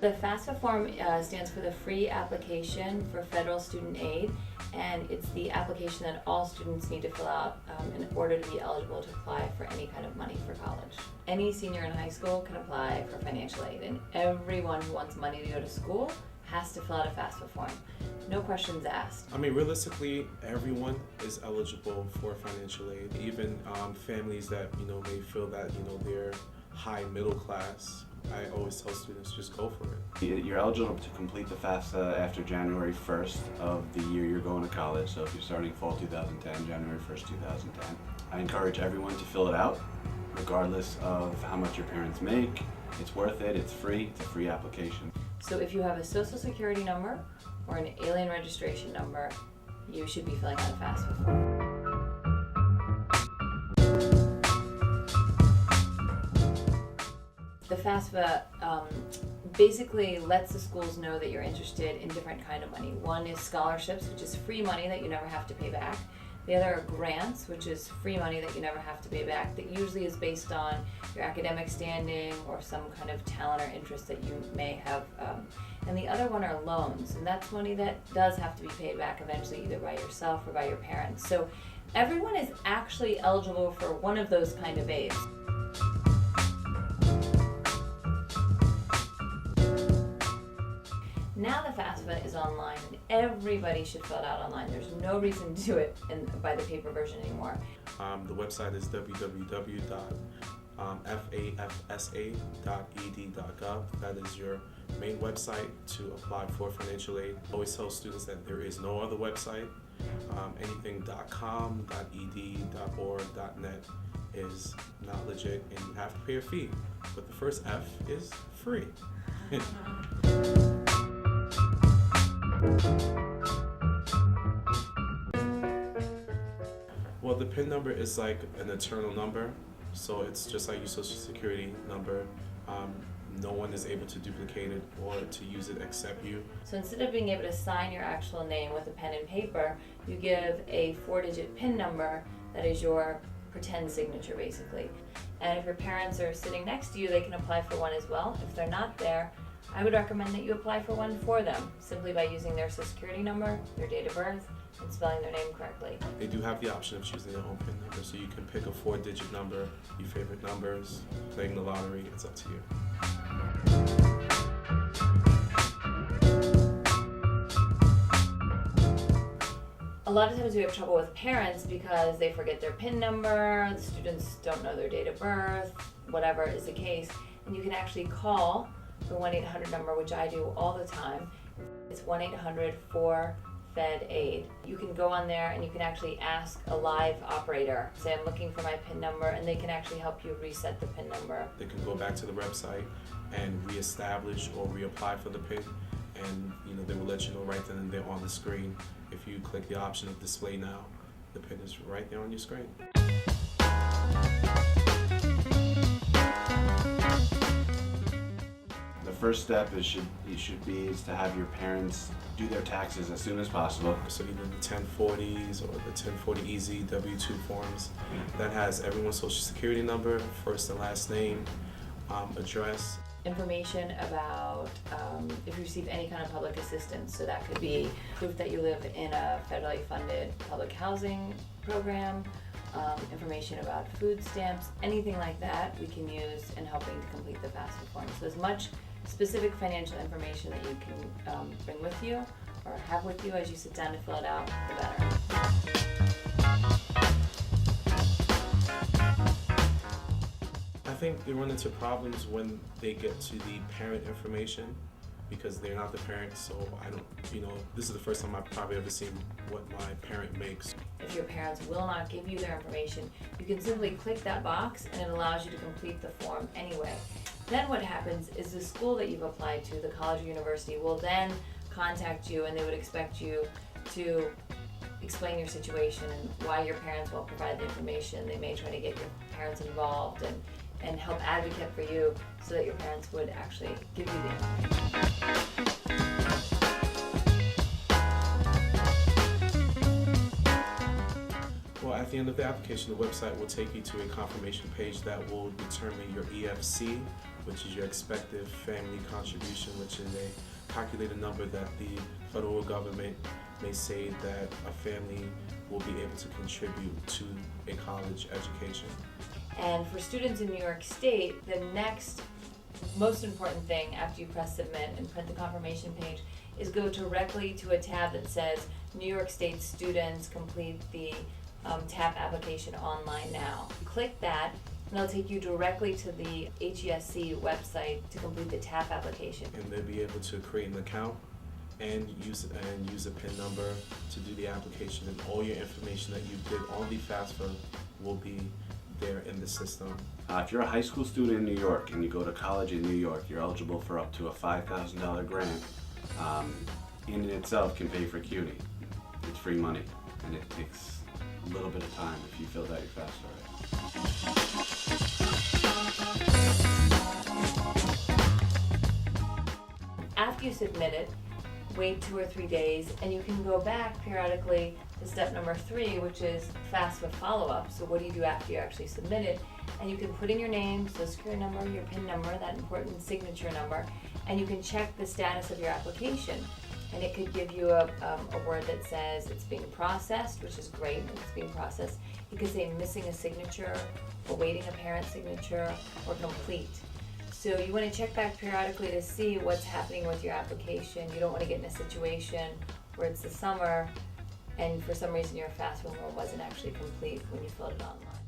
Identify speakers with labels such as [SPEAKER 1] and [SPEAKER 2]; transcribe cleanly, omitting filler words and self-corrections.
[SPEAKER 1] The FAFSA form stands for the Free Application for Federal Student Aid, and it's the application that all students need to fill out in order to be eligible to apply for any kind of money for college. Any senior in high school can apply for financial aid, and everyone who wants money to go to school has to fill out a FAFSA form. No questions asked.
[SPEAKER 2] I mean, realistically, everyone is eligible for financial aid. Even families that may feel that they're high middle class. I always tell students just go for it.
[SPEAKER 3] You're eligible to complete the FAFSA after January 1st of the year you're going to college. So if you're starting fall 2010, January 1st, 2010. I encourage everyone to fill it out, regardless of how much your parents make. It's worth it, it's free, it's a free application.
[SPEAKER 1] So if you have a social security number or an alien registration number, you should be filling out a FAFSA form. The FAFSA basically lets the schools know that you're interested in different kind of money. One is scholarships, which is free money that you never have to pay back. The other are grants, which is free money that you never have to pay back, that usually is based on your academic standing or some kind of talent or interest that you may have. And the other one are loans, and that's money that does have to be paid back eventually, either by yourself or by your parents. So everyone is actually eligible for one of those kind of aids. Now the FAFSA is online, and everybody should fill it out online. There's no reason to do it by the paper version anymore.
[SPEAKER 2] The website is www.fafsa.ed.gov. That is your main website to apply for financial aid. I always tell students that there is no other website. Anything .com, .ed, .org, .net is not legit, and you have to pay a fee. But the first F is free. Well, the PIN number is like an eternal number, so it's just like your social security number. No one is able to duplicate it or to use it except you.
[SPEAKER 1] So instead of being able to sign your actual name with a pen and paper, you give a 4-digit PIN number that is your pretend signature, basically. And if your parents are sitting next to you, they can apply for one as well. If they're not there, I would recommend that you apply for one for them, simply by using their social security number, their date of birth, and spelling their name correctly.
[SPEAKER 2] They do have the option of choosing their own PIN number, so you can pick a 4-digit number, your favorite numbers, playing the lottery, it's up to you.
[SPEAKER 1] A lot of times we have trouble with parents because they forget their PIN number, the students don't know their date of birth, whatever is the case, and you can actually call the 1-800 number, which I do all the time. It's 1-800-4-FED-AID. You can go on there and you can actually ask a live operator, say I'm looking for my PIN number, and they can actually help you reset the PIN number.
[SPEAKER 2] They can go back to the website and reestablish or reapply for the PIN, and they will let you know right then and there on the screen. If you click the option of display now, the PIN is right there on your screen.
[SPEAKER 3] The first step is to have your parents do their taxes as soon as possible.
[SPEAKER 2] So either the 1040s or the 1040 Easy W-2 forms that has everyone's social security number, first and last name, address.
[SPEAKER 1] Information about if you receive any kind of public assistance. So that could be proof that you live in a federally funded public housing program, information about food stamps, anything like that we can use in helping to complete the FAFSA form. So as much specific financial information that you can bring with you or have with you as you sit down to fill it out, the better.
[SPEAKER 2] I think they run into problems when they get to the parent information because they're not the parents, so I don't, this is the first time I've probably ever seen what my parent makes.
[SPEAKER 1] If your parents will not give you their information, you can simply click that box and it allows you to complete the form anyway. Then what happens is the school that you've applied to, the college or university, will then contact you and they would expect you to explain your situation and why your parents won't provide the information. They may try to get your parents involved and help advocate for you so that your parents would actually give you the information.
[SPEAKER 2] Well, at the end of the application, the website will take you to a confirmation page that will determine your EFC, which is your expected family contribution, which is a calculated number that the federal government may say that a family will be able to contribute to a college education.
[SPEAKER 1] And for students in New York State, the next most important thing after you press submit and print the confirmation page is go directly to a tab that says New York State students complete the TAP application online now. Click that and it'll take you directly to the HESC website to complete the TAP application.
[SPEAKER 2] And they'll be able to create an account and use a PIN number to do the application, and all your information that you did on the FAFSA will be there in the system.
[SPEAKER 3] If you're a high school student in New York and you go to college in New York, you're eligible for up to a $5,000 grant. In itself can pay for CUNY. It's free money, and it takes a little bit of time if you filled out your FAFSA right.
[SPEAKER 1] After you submit it, wait 2 or 3 days, and you can go back periodically to step number 3, which is FAFSA follow-up. So what do you do after you actually submit it? And you can put in your name, Social Security number, your PIN number, that important signature number, and you can check the status of your application. And it could give you a word that says it's being processed, which is great that it's being processed. It could say missing a signature, awaiting a parent signature, or complete. So you want to check back periodically to see what's happening with your application. You don't want to get in a situation where it's the summer and for some reason your FAFSA form wasn't actually complete when you filled it online.